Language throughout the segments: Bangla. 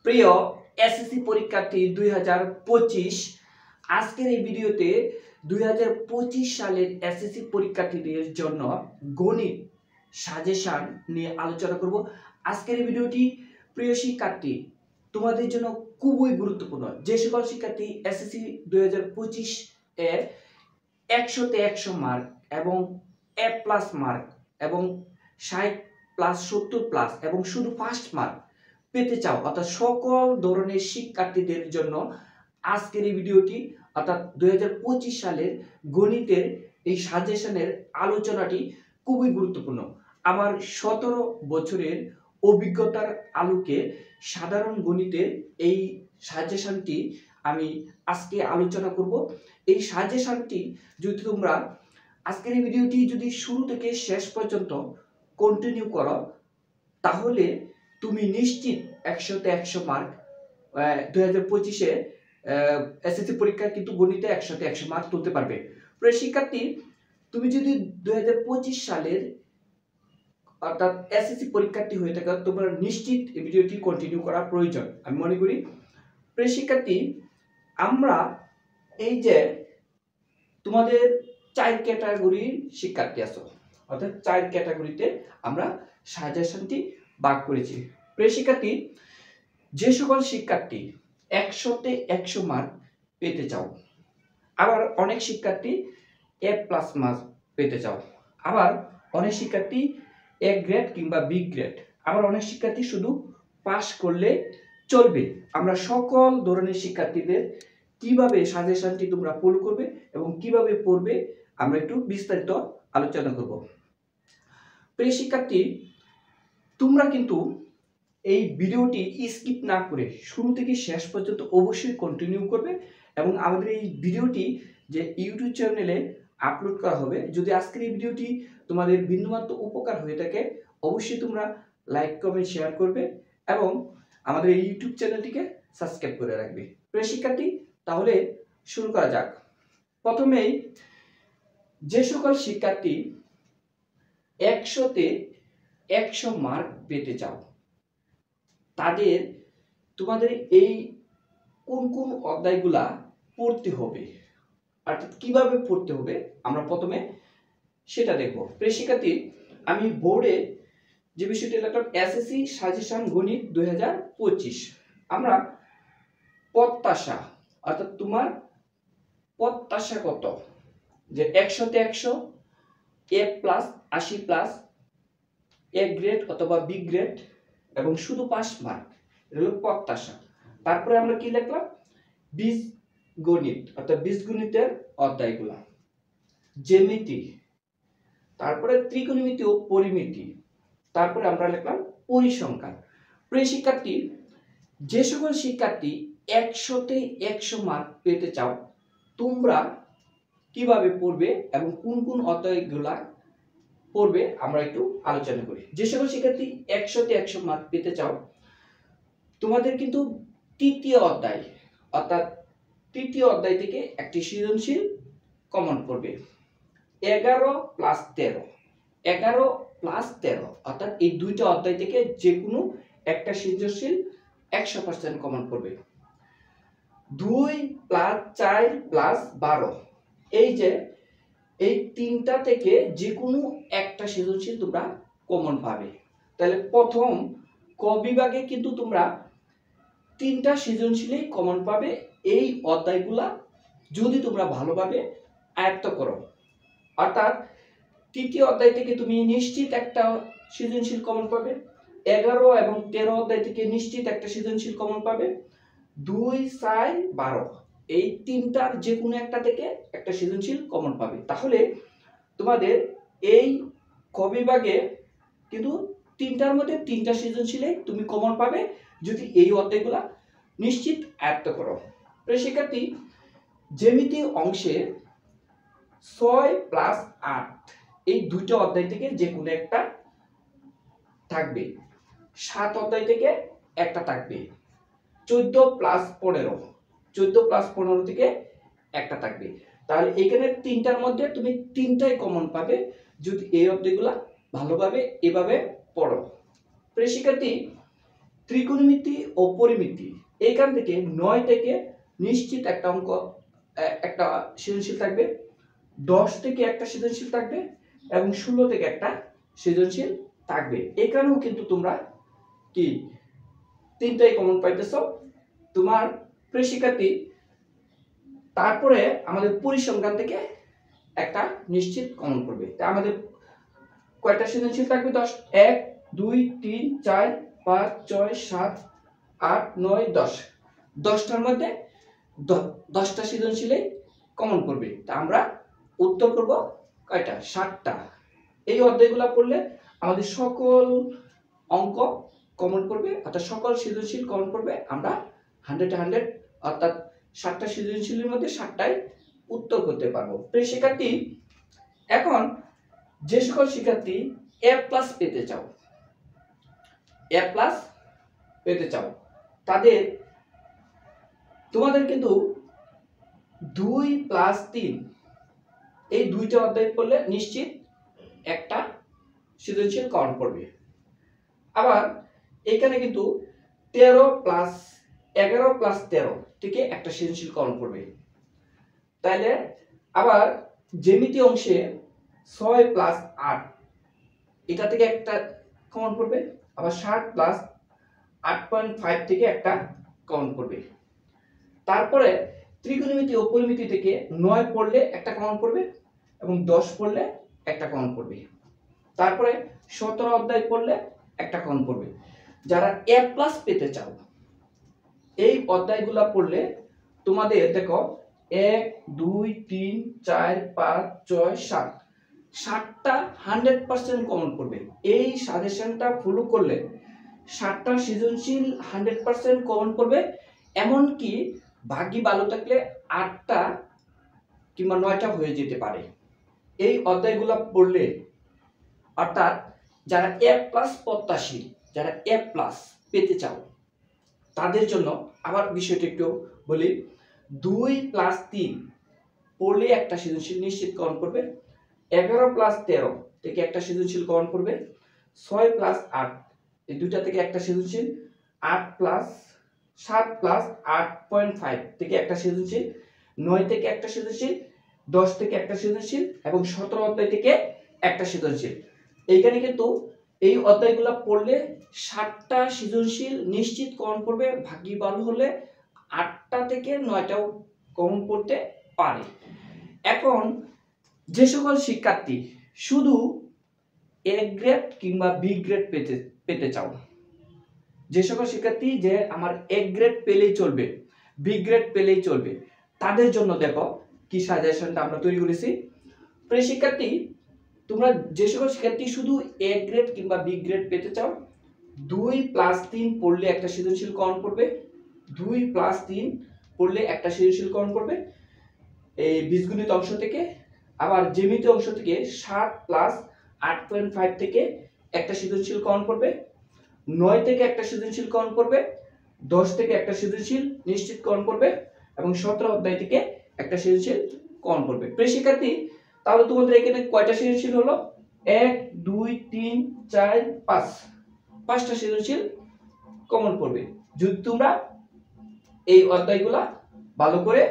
প্রিয় এসএসসি পরীক্ষার্থী 2025, আজকের এই ভিডিওতে 2025 সালের এসএসসি পরীক্ষার্থীদের জন্য গণিত সাজেশন নিয়ে আলোচনা করব। আজকের এই ভিডিওটি প্রিয় শিক্ষার্থী তোমাদের জন্য খুবই গুরুত্বপূর্ণ। যে সকল শিক্ষার্থী এসএসসি 2025 এর 100তে 100 মার্ক এবং এ প্লাস মার্ক এবং 60+70+ এবং শুধু ফার্স্ট মার্ক পেতে চাও, অর্থাৎ সকল ধরনের শিক্ষার্থীদের জন্য আজকের এই ভিডিওটি, অর্থাৎ 2025 সালের গণিতের এই সাজেশনের আলোচনাটি খুবই গুরুত্বপূর্ণ। আমার 17 বছরের অভিজ্ঞতার আলোকে সাধারণ গণিতের এই সাজেশনটি আমি আজকে আলোচনা করব। এই সাজেশনটি যদি তোমরা আজকের এই ভিডিওটি যদি শুরু থেকে শেষ পর্যন্ত কন্টিনিউ করো, তাহলে তুমি নিশ্চিত 100তে 100 মার্ক 2025-এ এসএসসি পরীক্ষায় কিন্তু গণিতে 100তে 100 মার্ক তুলতে পারবে। প্রিয় শিক্ষার্থী, তুমি যদি 2025 সালের অর্থাৎ এসএসসি পরীক্ষার্থী হয়ে থাকো, তোমার নিশ্চিত এই ভিডিওটি কন্টিনিউ করা প্রয়োজন আমি মনে করি। প্রিয় শিক্ষার্থী, আমরা এই যে তোমাদের 4 ক্যাটাগরির শিক্ষার্থী আছো, অর্থাৎ 4 ক্যাটাগরিতে আমরা সাজেশনটি ভাগ করেছি। প্রিয় শিক্ষার্থী, যে সকল শিক্ষার্থী 100তে 100 মার্ক পেতে চাও, আবার অনেক শিক্ষার্থী এ প্লাস মার্ক পেতে চাও, আবার অনেক শিক্ষার্থী এ গ্রেড কিংবা বি গ্রেড, আবার অনেক শিক্ষার্থী শুধু পাস করলে চলবে। আমরা সকল ধরনের শিক্ষার্থীদের কিভাবে সাজেশনটি তোমরা ফলো করবে এবং কিভাবে পড়বে আমরা একটু বিস্তারিত আলোচনা করব। প্রিয় শিক্ষার্থী, তোমরা কিন্তু এই ভিডিওটি স্কিপ না করে শুরু থেকে শেষ পর্যন্ত অবশ্যই কন্টিনিউ করবে এবং আমাদের এই ভিডিওটি যে ইউটিউব চ্যানেলে আপলোড করা হবে, যদি আজকের এই ভিডিওটি তোমাদের বিন্দুমাত্র উপকার হয়ে থাকে, অবশ্যই তোমরা লাইক কমেন্ট শেয়ার করবে এবং আমাদের এই ইউটিউব চ্যানেলটিকে সাবস্ক্রাইব করে রাখবে। প্রিয় শিক্ষার্থী, তাহলে শুরু করা যাক। প্রথমেই যে সকল শিক্ষার্থী 100তে 100 মার্ক পেতে চাও, তাদের তোমাদের এই কোন কোন অধ্যায়গুলা পড়তে হবে, অর্থাৎ কিভাবে পড়তে হবে আমরা প্রথমে সেটা দেখব। প্রিয় শিক্ষার্থী, আমি বোর্ডে যে বিষয়টি লিখলাম এসএসসি সাজেশন গণিত 2025, আমরা প্রত্যাশা, অর্থাৎ তোমার প্রত্যাশা কত, যে 100তে 100 এ প্লাস 80+, এ গ্রেড অথবা বি গ্রেড এবং শুধু পাস মার্ক, এটা হলো প্রত্যাশা। তারপরে আমরা কি লিখলাম, বীজ গণিত অর্থাৎ বীজগণিতের অধ্যায়গুলো, জ্যামিতি, তারপরে ত্রিকোণমিতি ও পরিমিতি, তারপরে আমরা লিখলাম পরিসংখ্যান। প্রিয় শিক্ষার্থী, যে সকল শিক্ষার্থী 100তে 100 মার্ক পেতে চাও, তোমরা কিভাবে পড়বে এবং কোন কোন অধ্যায়গুলা পড়বে আমরা একটু আলোচনা করি। যে সকল শিক্ষার্থী 100তে 100 মার্ক পেতে চাও, তোমাদের কিন্তু তৃতীয় অধ্যায়, অর্থাৎ তৃতীয় অধ্যায় থেকে একটি সৃজনশীল কমন পড়বে। 11+13, 11+13, অর্থাৎ এই দুইটা অধ্যায় থেকে যে কোনো একটা সৃজনশীল 100% কমন পড়বে। 2+4+12, এই যে এই তিনটা থেকে যে কোনো একটা সৃজনশীল তোমরা কমন পাবে। তাহলে প্রথম ক বিভাগে কিন্তু তোমরা তিনটা সৃজনশীলই কমন পাবে, এই অধ্যায়গুলা যদি তোমরা ভালোভাবে আয়ত্ত করো। অর্থাৎ তৃতীয় অধ্যায় থেকে তুমি নিশ্চিত একটা সৃজনশীল কমন পাবে, 11 এবং 13 অধ্যায় থেকে নিশ্চিত একটা সৃজনশীল কমন পাবে, 2, 4, 12, এই তিনটার যে কোনো একটা থেকে একটা সৃজনশীল কমন পাবে। তাহলে তোমাদের এই ক বিভাগে কিন্তু তিনটার মধ্যে তিনটা সৃজনশীলে তুমি কমন পাবে যদি এই অধ্যায়গুলা নিশ্চিত আয়ত্ত করো। প্রিয় শিক্ষার্থী, জ্যামিতি অংশে 6+8, এই দুইটা অধ্যায় থেকে যে কোনো একটা থাকবে, 7 অধ্যায় থেকে একটা থাকবে, 14+15, 14+15 থেকে একটা থাকবে। তাহলে এখানে তিনটার মধ্যে তুমি তিনটাই কমন পাবে যদি এই অধ্যায়গুলা ভালোভাবে এভাবে পড়ো। প্রিয় শিক্ষার্থী, ত্রিকোণমিতি ও পরিমিতি, এইখান থেকে 9 থেকে নিশ্চিত একটা অঙ্ক, একটা সৃজনশীল থাকবে, 10 থেকে একটা সৃজনশীল থাকবে এবং 16 থেকে একটা সৃজনশীল থাকবে। এখানেও কিন্তু তোমরা কি তিনটাই কমন পাইতেছো। তোমার প্রিয় শিক্ষার্থী, তারপরে আমাদের পরিসংখ্যান থেকে একটা নিশ্চিত কমন করবে। তা আমাদের কয়টা সৃজনশীল থাকবে? 10, 1 2 3 4 5 6 7 8 9 10, 10টার মধ্যে 10টা সৃজনশীলেই কমন করবে। তা আমরা উত্তর করব কয়টা? 7টা। এই অধ্যায়গুলো পড়লে আমাদের সকল অঙ্ক কমন করবে, অর্থাৎ সকল সৃজনশীল কমন করবে। আমরা 100 অর্থাৎ 7টা সৃজনশীলের মধ্যে 7টাই উত্তর করতে পারবো। প্রিয় শিক্ষার্থী, এখন যে সকল শিক্ষার্থী A+ পেতে চাও, A+ পেতে চাও, তোমাদের কিন্তু 2 + 3 এই দুইটা অধ্যায় পড়লে নিশ্চিত একটা সৃজনশীল কমন পড়বে। আবার এখানে কিন্তু 13 + 11 + 13 থেকে একটা সৃজনশীল কমন পড়বে। তাইলে আবার জ্যামিতি অংশে 6 + 8 এটা থেকে একটা কমন পড়বে। আবার 7 + 8.5 থেকে একটা কমন পড়বে। তারপরে ত্রিকোণমিতি ও পরিমিতি থেকে 9 পড়লে একটা কমন পড়বে এবং 10 পড়লে একটা কমন পড়বে। তারপরে 17 অধ্যায় পড়লে একটা কমন পড়বে। যারা A+ পেতে চাও, এই অধ্যায়গুলো পড়লে তোমাদের দেখো 1 2 3 4 5 6 7 7টা 100% কমন পড়বে। এই সাজেশনটা ফলো করলে 7টা সৃজনশীল 100% কমন পড়বে। এমনকি ভাগ্যি ভালো থাকলে 8টা কিংবা 9টা হয়ে যেতে পারে এই অধ্যায়গুলো পড়লে। অর্থাৎ যারা A+ প্রত্যাশী, যারা A+ পেতে চাও, তাদের জন্য আবার বিষয়টা একটু বলি। 2 + 3 পড়লে একটা সৃজনশীল নিশ্চিত কমন করবে। 11 + 13 থেকে একটা সৃজনশীল কমন করবে। 6 + 8 এই দুইটা থেকে একটা সৃজনশীল। 7 + 8.5 থেকে একটা সৃজনশীল। 9 থেকে একটা সৃজনশীল, 10 থেকে একটা সৃজনশীল এবং 17 অধ্যায় থেকে একটা সৃজনশীল। এইখানে কিন্তু এই অধ্যায়গুলো পড়লে 7টা সৃজনশীল নিশ্চিত কমন পড়বে। ভাগ্যি ভালো হলে 8টা থেকে 9টাও কমন পড়তে পারে। এখন যে সকল শিক্ষার্থী শুধু A গ্রেড কিংবা B গ্রেড পেতে চাও, যে সকল শিক্ষার্থী যে আমার A গ্রেড পেলেই চলবে, B গ্রেড পেলেই চলবে, তাদের জন্য দেখো কি সাজেশনটা আমরা তৈরি করেছি। প্রিয় শিক্ষার্থী, তোমরা যে সকল শিক্ষার্থী শুধু A গ্রেড কিংবা B গ্রেড পেতে চাও, 2 + 3 পড়লে একটা সৃজনশীল কমন পড়বে। 2 + 3 পড়লে একটা সৃজনশীল কমন পড়বে এই বীজগণিত অংশ থেকে। আবার জ্যামিতি অংশ থেকে 7 + 8.5 থেকে একটা সৃজনশীল কমন পড়বে। 9 থেকে একটা সৃজনশীল কমন পড়বে। 10 থেকে একটা সৃজনশীল নিশ্চিত কমন পড়বে এবং 17 অধ্যায় থেকে একটা সৃজনশীল কমন পড়বে। প্রিয় শিক্ষার্থী, তাহলে তোমাদের এখানে কয়টা সৃজনশীল হলো? 1 2 3 4 5 5টা সৃজনশীল কমন পড়বে। যদি তোমরা এই অধ্যায়গুলা ভালো করে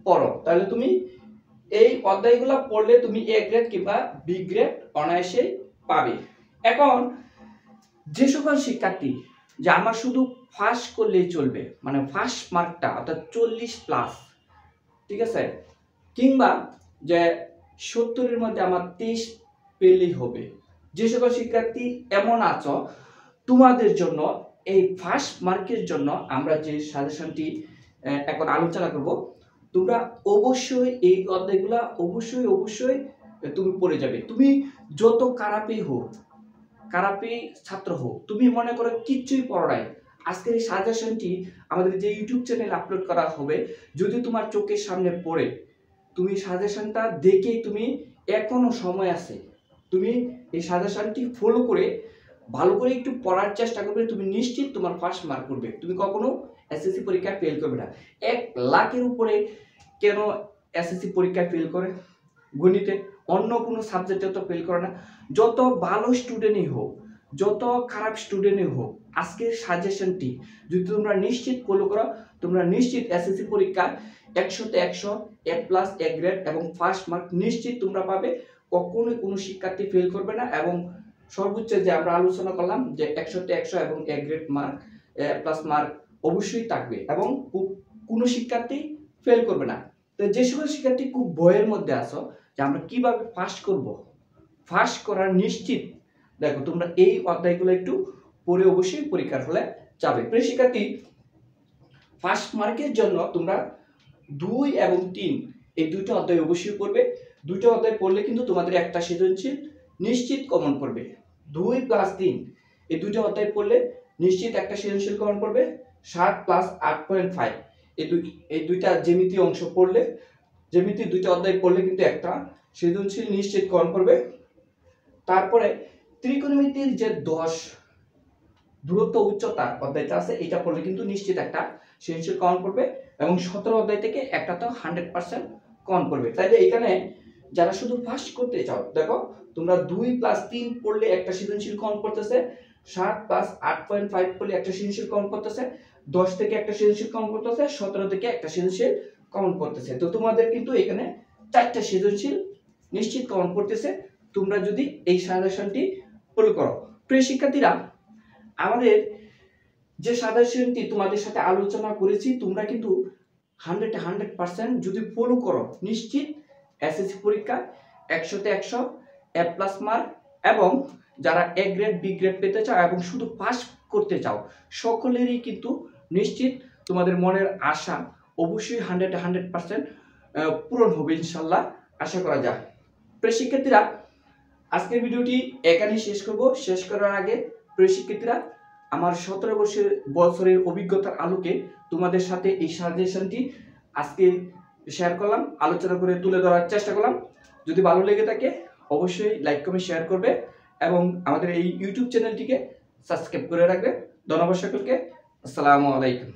পড়ো, তাহলে তুমি এই অধ্যায়গুলো পড়লে তুমি A গ্রেড কিংবা B গ্রেড অনায়াসেই পাবে। এখন যে সকল শিক্ষার্থী যে আমার শুধু ফার্স্ট করলেই চলবে, মানে ফার্স্ট মার্কটা অর্থাৎ 40+, ঠিক আছে, কিংবা যে 70-এর মধ্যে আমার 23 পেলেই হবে, যে সকল শিক্ষার্থী এমন আছো, তোমাদের জন্য এই ফার্স্ট মার্কের জন্য আমরা যে সাজেশনটি এখন আলোচনা করব, তোমরা অবশ্যই এই অধ্যায়গুলো অবশ্যই তুমি পড়ে যাবে। তুমি যত খারাপই হোক, খারাপই ছাত্র হোক, তুমি মনে করো কিচ্ছুই পড়ো নাই, আজকের এই সাজেশনটি আমাদের যে ইউটিউব চ্যানেলে আপলোড করা হবে, যদি তোমার চোখের সামনে পড়ে, তুমি সাজেশনটা দেখে, তুমি এখনো সময় আছে, তুমি এই সাজেশনটি ফলো করে ভালো করে একটু পড়ার চেষ্টা করবে, তুমি নিশ্চিত তোমার ফার্স্ট মার্ক করবে। তুমি কখনো এসএসসি পরীক্ষায় ফেল করবে না। 1 লাখের উপরে কেন এসএসসি পরীক্ষায় ফেল করে? গণিতে, অন্য কোনো সাবজেক্টে তো ফেল করে না। যত ভালো স্টুডেন্টই হোক, যত খারাপ স্টুডেন্টই হোক, আজকের সাজেশনটি যদি তোমরা নিশ্চিত ফলো করো, তোমরা নিশ্চিত এসএসসি পরীক্ষা 100তে 100 এ প্লাস এ গ্রেড এবং ফার্স্ট মার্ক নিশ্চিত তোমরা পাবে। কখনোই কোনো শিক্ষার্থী ফেল করবে না। এবং সর্বোচ্চ যে আমরা আলোচনা করলাম যে 100তে 100 এবং A grade mark, A plus mark অবশ্যই থাকবে এবং কোনো শিক্ষার্থী ফেল করবে না। তো যে সকল শিক্ষার্থী খুব ভয়ের মধ্যে আছো যে আমরা কিভাবে পাস করব, ফার্স্ট করার নিশ্চিত, দেখো তোমরা এই অধ্যায়গুলো একটু পড়ে অবশ্যই পরীক্ষার হলে যাবে। প্রিয় শিক্ষার্থী, ফার্স্ট মার্কের জন্য তোমরা 2 এবং 3 এই দুটো অধ্যায় অবশ্যই পড়বে। দুটো অধ্যায় পড়লে কিন্তু তোমাদের একটা সৃজনশীল নিশ্চিত কমন পড়বে। 2 + 3 এই দুটো অধ্যায় পড়লে নিশ্চিত একটা সৃজনশীল কমন পড়বে। 7 + 8.5 এই দুইটা জ্যামিতি অংশ পড়লে, জ্যামিতি দুইটা অধ্যায় পড়লে কিন্তু একটা সৃজনশীল নিশ্চিত কমন পড়বে। তারপরে ত্রিকোণমিতির যে 10 দূরত্ব উচ্চতা অধ্যায়টা আছে, এটা পড়লে কিন্তু নিশ্চিত একটা সৃজনশীল কমন পড়বে এবং 17 অধ্যায় থেকে একটা তো 100% কমন পড়বে। তাইলে এখানে যারা শুধু ফার্স্ট করতে চাও, দেখো তোমরা 2 + 3 পড়লে একটা সৃজনশীল কমন পড়তেছে, 7 + 8.5 পড়লে একটা সৃজনশীল কমন পড়তেছে, 10 থেকে একটা সৃজনশীল কমন পড়তেছে, 17 থেকে একটা সৃজনশীল কমন পড়তেছে। তো তোমাদের কিন্তু এখানে 4টা সৃজনশীল নিশ্চিত কমন পড়তেছে তোমরা যদি এই সাজেশনটি ফলো করো। প্রিয় শিক্ষার্থীরা, আমাদের যে সাজেশনটি তোমাদের সাথে আলোচনা করেছি, তোমরা কিন্তু 100% যদি ফলো করো নিশ্চিত এসএসসি পরীক্ষা 100তে 100 এ প্লাস মার্ক এবং যারা এ গ্রেড বি গ্রেড পেতে চাও এবং শুধু পাস করতে চাও, সকলেরই কিন্তু নিশ্চিত তোমাদের মনের আশা অবশ্যই 100% পূরণ হবে ইনশাল্লাহ, আশা করা যায়। প্রিয় শিক্ষার্থীরা, আজকের ভিডিওটি এখানেই শেষ করব। শেষ করার আগে প্রিয় শিক্ষার্থীরা, আমার 17 বছরের অভিজ্ঞতার আলোকে তোমাদের সাথে এই সাজেশনটি আজকে শেয়ার করলাম, আলোচনা করে তুলে ধরার চেষ্টা করলাম। যদি ভালো লেগে থাকে অবশ্যই লাইক কমেন্ট শেয়ার করবে এবং আমাদের এই ইউটিউব চ্যানেলটিকে সাবস্ক্রাইব করে রাখবে। ধন্যবাদ সকলকে। আসসালামু আলাইকুম।